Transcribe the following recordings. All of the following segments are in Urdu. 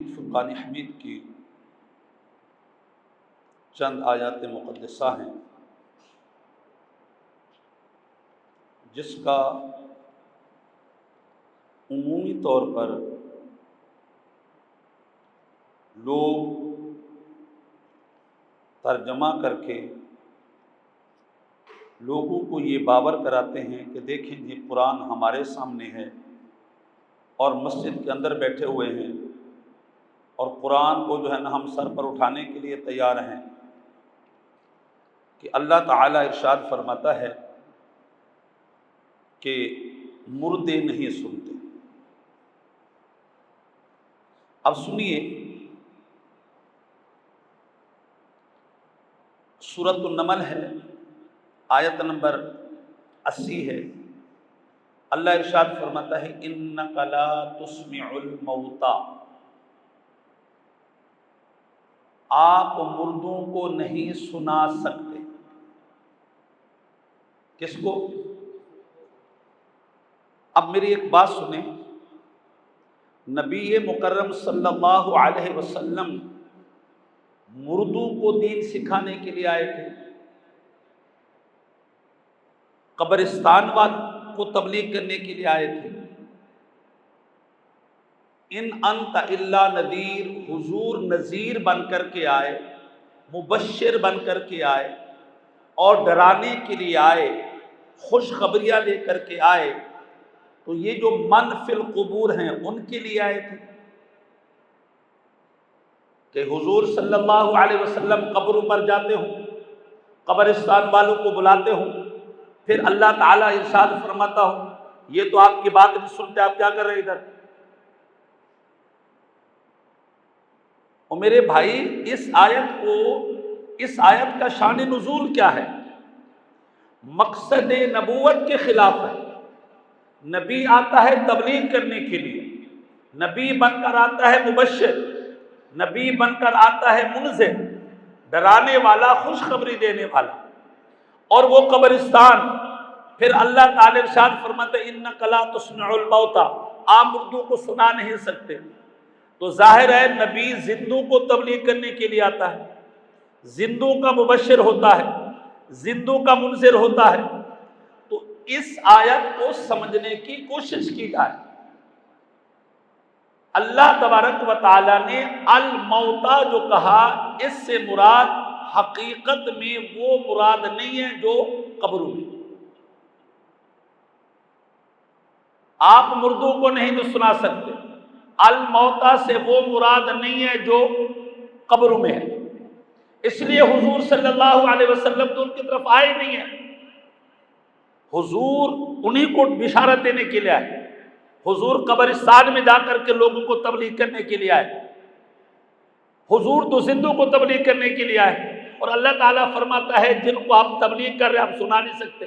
فرقان حمید کی چند آیات مقدسہ ہیں جس کا عمومی طور پر لوگ ترجمہ کر کے لوگوں کو یہ باور کراتے ہیں کہ دیکھیں یہ قرآن ہمارے سامنے ہے اور مسجد کے اندر بیٹھے ہوئے ہیں اور قرآن کو جو ہے نا ہم سر پر اٹھانے کے لیے تیار ہیں کہ اللہ تعالیٰ ارشاد فرماتا ہے کہ مردے نہیں سنتے۔ اب سنیے، سورۃ النمل ہے، آیت نمبر 80 ہے۔ اللہ ارشاد فرماتا ہے انک لا تسمع الموتى، آپ مردوں کو نہیں سنا سکتے۔ کس کو؟ اب میری ایک بات سنیں، نبی مکرم صلی اللہ علیہ وسلم مردوں کو دین سکھانے کے لیے آئے تھے، قبرستان والوں کو تبلیغ کرنے کے لیے آئے تھے۔ ان انت الا نذیر، حضور نذیر بن کر کے آئے، مبشر بن کر کے آئے اور ڈرانے کے لیے آئے، خوشخبریاں لے کر کے آئے۔ تو یہ جو من فی القبور ہیں ان کے لیے آئے تھے کہ حضور صلی اللہ علیہ وسلم قبروں پر جاتے ہوں، قبرستان والوں کو بلاتے ہوں، پھر اللہ تعالیٰ ارشاد فرماتا ہوں یہ تو آپ کی بات نہیں سنتے، آپ کیا کر رہے ادھر؟ اور میرے بھائی اس آیت کا شان نزول کیا ہے؟ مقصد نبوت کے خلاف ہے۔ نبی آتا ہے تبلیغ کرنے کے لیے، نبی بن کر آتا ہے مبشر، نبی بن کر آتا ہے منذر، ڈرانے والا، خوشخبری دینے والا، اور وہ قبرستان، پھر اللہ تعالی ارشاد فرماتا ہے انک لا تسمع الموتى، آپ مردوں کو سنا نہیں سکتے۔ تو ظاہر ہے نبی زندوں کو تبلیغ کرنے کے لیے آتا ہے، زندوں کا مبشر ہوتا ہے، زندوں کا منذر ہوتا ہے۔ تو اس آیت کو سمجھنے کی کوشش کی جائے۔ اللہ تبارک و تعالیٰ نے الموتى جو کہا، اس سے مراد حقیقت میں وہ مراد نہیں ہے جو قبروں میں۔ آپ مردوں کو نہیں سنا سکتے، الموتى سے وہ مراد نہیں ہے جو قبروں میں ہے۔ اس لیے حضور صلی اللہ علیہ وسلم تو ان کی طرف آئے نہیں ہیں، حضور انہی کو بشارت دینے کے لیے آئے، حضور قبرستان میں جا کر کے لوگوں کو تبلیغ کرنے کے لیے آئے، حضور تو زندوں کو تبلیغ کرنے کے لیے آئے۔ اور اللہ تعالیٰ فرماتا ہے جن کو آپ تبلیغ کر رہے آپ سنا نہیں سکتے،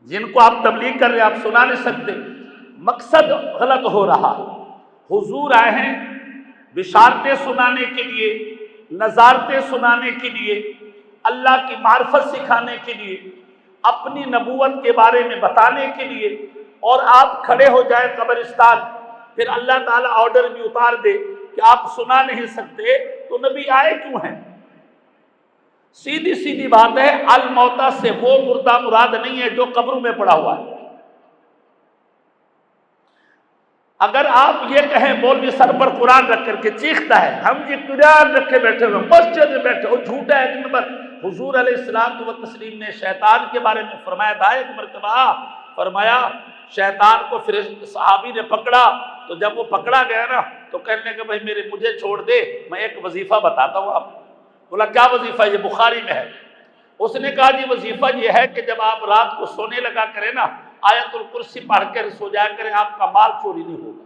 جن کو آپ تبلیغ کر رہے آپ سنا نہیں سکتے۔ مقصد غلط ہو رہا۔ حضور آئے ہیں بشارتیں سنانے کے لیے، نظارتیں سنانے کے لیے، اللہ کی معرفت سکھانے کے لیے، اپنی نبوت کے بارے میں بتانے کے لیے، اور آپ کھڑے ہو جائیں قبرستان، پھر اللہ تعالیٰ آرڈر بھی اتار دے کہ آپ سنا نہیں سکتے، تو نبی آئے کیوں ہیں؟ سیدھی سیدھی بات ہے، الموتى سے وہ مردہ مراد نہیں ہے جو قبروں میں پڑا ہوا ہے۔ اگر آپ یہ کہیں مولوی سر پر قرآن رکھ کر کے چیختا ہے، ہم یہ قرآن رکھے بیٹھے ہوئے مسجد میں بیٹھے، وہ جھوٹا ہے ایک نمبر۔ حضور علیہ السلام و تسلیم نے شیطان کے بارے میں فرمایا تھا ایک مرتبہ، فرمایا شیطان کو پھر صحابی نے پکڑا، تو جب وہ پکڑا گیا نا تو کہنے کہ بھائی مجھے چھوڑ دے، میں ایک وظیفہ بتاتا ہوں آپ کو۔ بولا کیا وظیفہ؟ یہ بخاری میں ہے۔ اس نے کہا جی وظیفہ یہ ہے کہ جب آپ رات کو سونے لگا کریں نا، آیت الکرسی پڑھ کر سو جایا کریں، آپ کا مال چوری نہیں ہوگا۔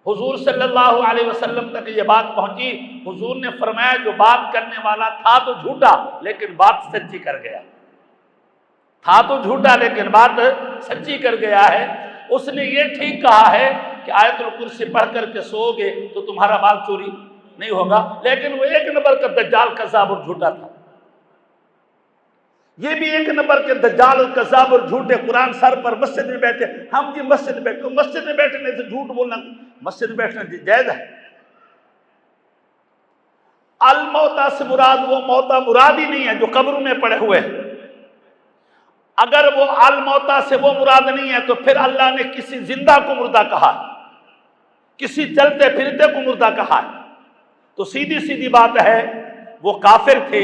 حضور صلی اللہ علیہ وسلم تک یہ بات پہنچی، حضور نے فرمایا جو بات کرنے والا تھا تو جھوٹا لیکن بات سچی کر گیا، تھا تو جھوٹا لیکن بات سچی کر گیا ہے۔ اس نے یہ ٹھیک کہا ہے کہ آیت الکرسی پڑھ کر کے سو گے تو تمہارا مال چوری نہیں ہوگا، لیکن وہ ایک نمبر کا دجال کذاب اور جھوٹا تھا۔ یہ بھی ایک نمبر کے دجال اور کذاب اور جھوٹے، قرآن سر پر مسجد میں بیٹھے، ہم جی مسجد میں بیٹھے، مسجد میں بیٹھنے سے جھوٹ بولنا، مسجد میں بیٹھنا جائز ہے؟ الموتا سے مراد وہ موتا مراد ہی نہیں ہے جو قبروں میں پڑے ہوئے ہیں۔ اگر وہ الموتا سے وہ مراد نہیں ہے تو پھر اللہ نے کسی زندہ کو مردہ کہا، کسی چلتے پھرتے کو مردہ کہا، تو سیدھی سیدھی بات ہے وہ کافر تھے،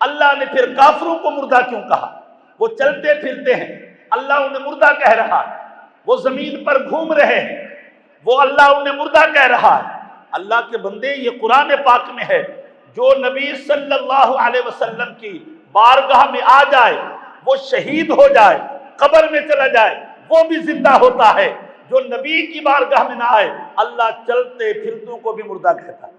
اللہ نے پھر کافروں کو مردہ کیوں کہا؟ وہ چلتے پھرتے ہیں، اللہ انہیں مردہ کہہ رہا ہے۔ وہ زمین پر گھوم رہے ہیں، وہ اللہ انہیں مردہ کہہ رہا ہے۔ اللہ کے بندے، یہ قرآن پاک میں ہے، جو نبی صلی اللہ علیہ وسلم کی بارگاہ میں آ جائے، وہ شہید ہو جائے، قبر میں چلا جائے، وہ بھی زندہ ہوتا ہے۔ جو نبی کی بارگاہ میں نہ آئے، اللہ چلتے پھرتوں کو بھی مردہ کہتا ہے۔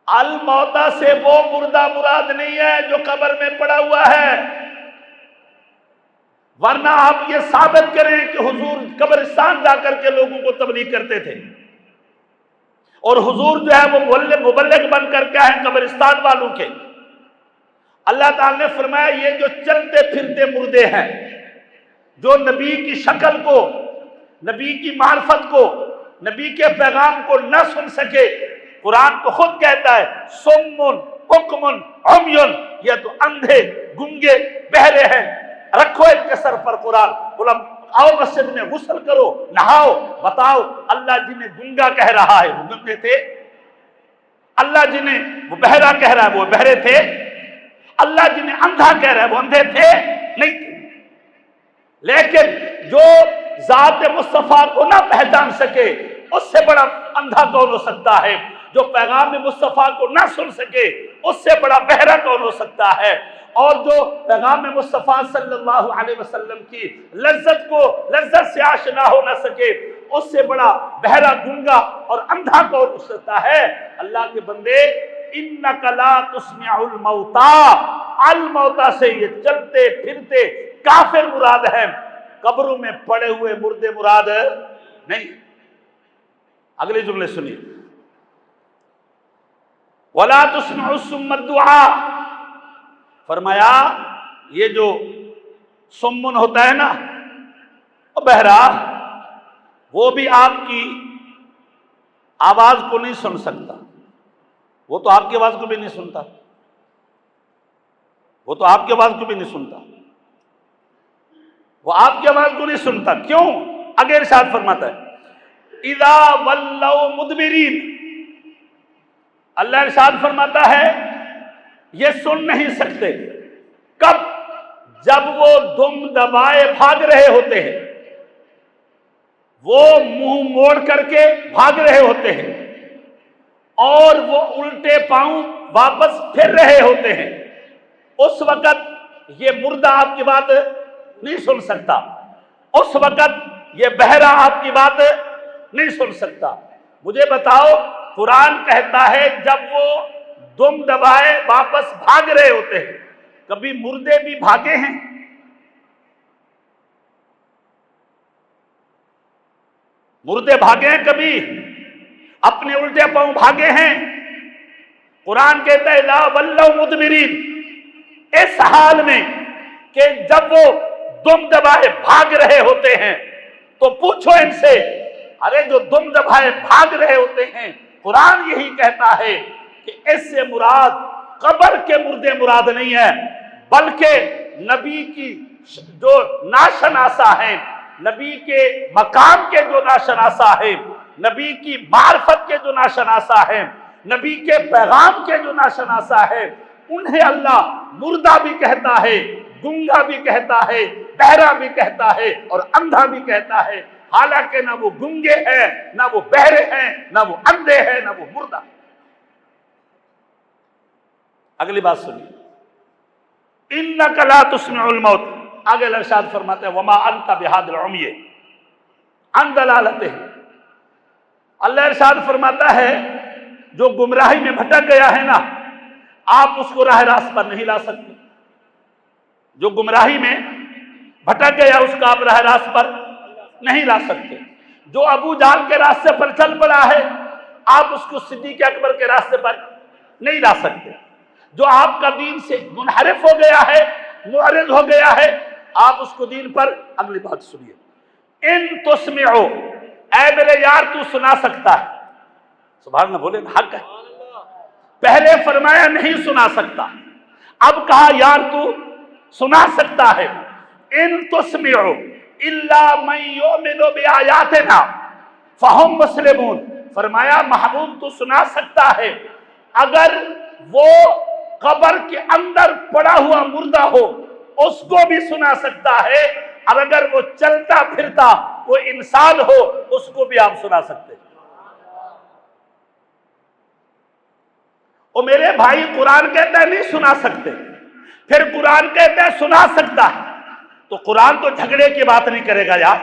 الموتا سے وہ مردہ مراد نہیں ہے جو قبر میں پڑا ہوا ہے، ورنہ آپ یہ ثابت کریں کہ حضور قبرستان جا کر کے لوگوں کو تبلیغ کرتے تھے، اور حضور جو ہے وہ مبلغ بن کر کے ہیں قبرستان والوں کے۔ اللہ تعالی نے فرمایا یہ جو چلتے پھرتے مردے ہیں، جو نبی کی شکل کو، نبی کی معرفت کو، نبی کے پیغام کو نہ سن سکے، قرآن تو خود کہتا ہے سمن حکمن عمیون، یہ تو اندھے گنگے بہرے ہیں۔ رکھو ایک کے سر پر قرآن، بولا آؤ مسجد میں غسل کرو، نہاؤ، بتاؤ اللہ جنہیں گنگا کہہ رہا ہے وہ گنگے تھے؟ اللہ جنہیں وہ بہرا کہہ رہا ہے وہ بہرے تھے؟ اللہ جنہیں اندھا کہہ رہا ہے وہ اندھے تھے؟ نہیں تھے۔ لیکن جو ذات مصطفیٰ کو نہ پہچان سکے، اس سے بڑا اندھا کون ہو سکتا ہے؟ جو پیغام مصطفیٰ کو نہ سن سکے، اس سے بڑا بہرا کون ہو سکتا ہے؟ اور جو پیغام مصطفیٰ صلی اللہ علیہ وسلم کی لذت سے آشنا ہو نہ سکے، اس سے بڑا بہرا، گنگا اور اندھا کون ہو سکتا ہے؟ اللہ کے بندے، اِنَّكَ لَا تُسْمِعُ الْمَوْتَى، الموتا سے یہ چلتے پھرتے کافر مراد ہے، قبروں میں پڑے ہوئے مردے مراد نہیں۔ اگلے جملے سنیے، وَلَا تُسْمِعُ الصُّمَّ الدُّعَاءَ، فرمایا یہ جو سمن ہوتا ہے نا، بہرا، وہ بھی آپ کی آواز کو نہیں سن سکتا، وہ تو آپ کی آواز کو بھی نہیں سنتا، وہ تو آپ کی آواز کو بھی نہیں سنتا، وہ آپ کی آواز کو نہیں سنتا۔ کیوں؟ آگے ارشاد فرماتا ہے اِذَا وَلَّوْا مُدْبِرِينَ، اللہ ارشاد فرماتا ہے یہ سن نہیں سکتے، کب؟ جب وہ دم دبائے بھاگ رہے ہوتے ہیں، وہ منہ موڑ کر کے بھاگ رہے ہوتے ہیں، اور وہ الٹے پاؤں واپس پھر رہے ہوتے ہیں، اس وقت یہ مردہ آپ کی بات نہیں سن سکتا، اس وقت یہ بہرا آپ کی بات نہیں سن سکتا۔ مجھے بتاؤ، قرآن کہتا ہے جب وہ دم دبائے واپس بھاگ رہے ہوتے ہیں، کبھی مردے بھی بھاگے ہیں؟ مردے بھاگے ہیں کبھی؟ اپنے الٹے پاؤں بھاگے ہیں؟ قرآن کہتا ہے لا ولوا مدبرین، اس حال میں کہ جب وہ دم دبائے بھاگ رہے ہوتے ہیں، تو پوچھو ان سے، ارے جو دم دبائے بھاگ رہے ہوتے ہیں، قرآن یہی کہتا ہے کہ اس سے مراد قبر کے مردے مراد نہیں ہے، بلکہ نبی کی جو ناشناسا ہیں، نبی کے مقام کے جو ناشناسا ہیں، نبی کی معرفت کے جو ناشناسا ہیں، نبی کے پیغام کے جو ناشناسا ہیں، انہیں اللہ مردہ بھی کہتا ہے، گنگا بھی کہتا ہے، بہرا بھی کہتا ہے، اور اندھا بھی کہتا ہے، حالانکہ نہ وہ گنگے ہیں، نہ وہ بہرے ہیں، نہ وہ اندھے ہیں، نہ وہ مردہ۔ اگلی بات سنیے، اِنَّكَ لَا تُسْمِعُ الْمَوْتَ، آگے ارشاد فرماتے ہیں وَمَا أَنْتَ بِهَادِ الْعُمْيِ عَنْ ضَلَالَتِهِمْ، اللہ ارشاد فرماتا ہے جو گمراہی میں بھٹک گیا ہے نا، آپ اس کو راہ راست پر نہیں لا سکتے۔ جو گمراہی میں بھٹک گیا اس کا آپ راہ راست پر نہیں لا سکتے۔ جو ابو جہل کے راستے پر چل پڑا ہے، آپ اس کو صدیق اکبر کے راستے پر نہیں لا سکتے۔ جو آپ کا دین سے منحرف ہو گیا ہے، معرض ہو گیا ہے، آپ اس کو دین پر، اگلی بات سنیے، ان تسمعو، اے میرے یار تو سنا سکتا ہے، سبحان اللہ بولے نا، حق ہے۔ پہلے فرمایا نہیں سنا سکتا، اب کہا یار تو سنا سکتا ہے۔ ان تسمعو الا من یؤمن بآیاتنا فہم مسلمون، فرمایا محبوب تو سنا سکتا ہے اگر وہ قبر کے اندر پڑا ہوا مردہ ہو اس کو بھی سنا سکتا ہے، اور اگر وہ چلتا پھرتا وہ انسان ہو اس کو بھی آپ سنا سکتے ہیں۔ اور میرے بھائی قرآن کہتا ہے نہیں سنا سکتے، پھر قرآن کہتا ہے سنا سکتا ہے، تو قرآن تو جھگڑے کی بات نہیں کرے گا یار۔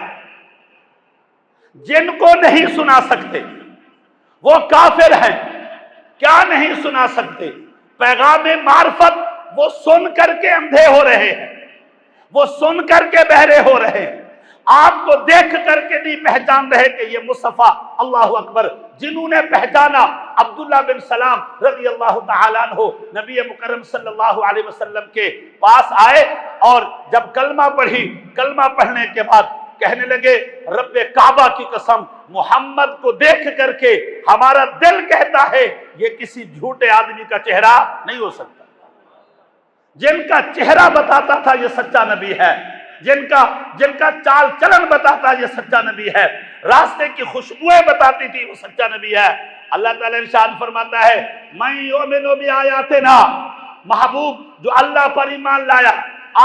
جن کو نہیں سنا سکتے وہ کافر ہیں، کیا نہیں سنا سکتے؟ پیغام معرفت وہ سن کر کے اندھے ہو رہے ہیں، وہ سن کر کے بہرے ہو رہے ہیں، آپ کو دیکھ کر کے نہیں پہچان رہے کہ یہ مصطفیٰ، اللہ اکبر۔ جنہوں نے پہچانا عبداللہ بن سلام رضی اللہ تعالیٰ عنہ نبی مکرم صلی اللہ علیہ وسلم کے پاس آئے اور جب کلمہ پڑھی، کلمہ پڑھنے کے بعد کہنے لگے رب کعبہ کی قسم محمد کو دیکھ کر کے ہمارا دل کہتا ہے یہ کسی جھوٹے آدمی کا چہرہ نہیں ہو سکتا۔ جن کا چہرہ بتاتا تھا یہ سچا نبی ہے، جن کا چال چلن بتاتا یہ سچا نبی ہے، راستے کی خوشبوئیں بتاتی تھی وہ سچا نبی ہے۔ اللہ تعالیٰ ارشاد فرماتا ہے من یؤمن بآیاتنا، محبوب جو اللہ پر ایمان لایا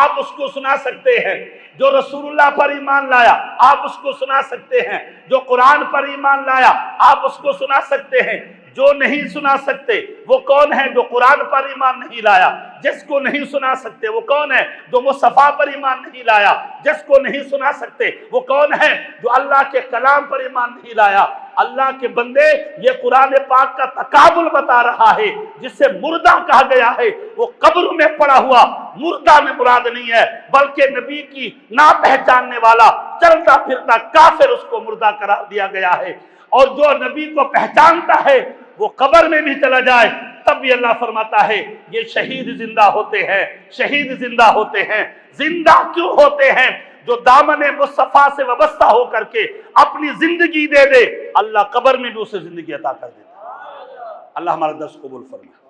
آپ اس کو سنا سکتے ہیں، جو رسول اللہ پر ایمان لایا آپ اس کو سنا سکتے ہیں، جو قرآن پر ایمان لایا آپ اس کو سنا سکتے ہیں۔ جو نہیں سنا سکتے وہ کون ہے؟ جو قرآن پر ایمان نہیں لایا۔ جس کو نہیں سنا سکتے وہ کون ہے؟ جو مصطفیٰ پر ایمان نہیں لایا۔ جس کو نہیں سنا سکتے وہ کون ہے؟ جو اللہ کے کلام پر ایمان نہیں لایا۔ اللہ کے بندے یہ قرآن پاک کا تقابل بتا رہا ہے، جس سے مردہ کہا گیا ہے وہ قبر میں پڑا ہوا مردہ میں مراد نہیں ہے، بلکہ نبی کی نہ پہچاننے والا چلتا پھرتا کافر اس کو مردہ قرار دیا گیا ہے۔ اور جو نبی کو پہچانتا ہے وہ قبر میں بھی چلا جائے تب بھی اللہ فرماتا ہے یہ شہید زندہ ہوتے ہیں، شہید زندہ ہوتے ہیں۔ زندہ کیوں ہوتے ہیں؟ جو دامن مصطفیٰ سے وابستہ ہو کر کے اپنی زندگی دے دے اللہ قبر میں بھی اسے زندگی عطا کر دیتا ہے۔ اللہ ہمارا درس قبول فرمائے۔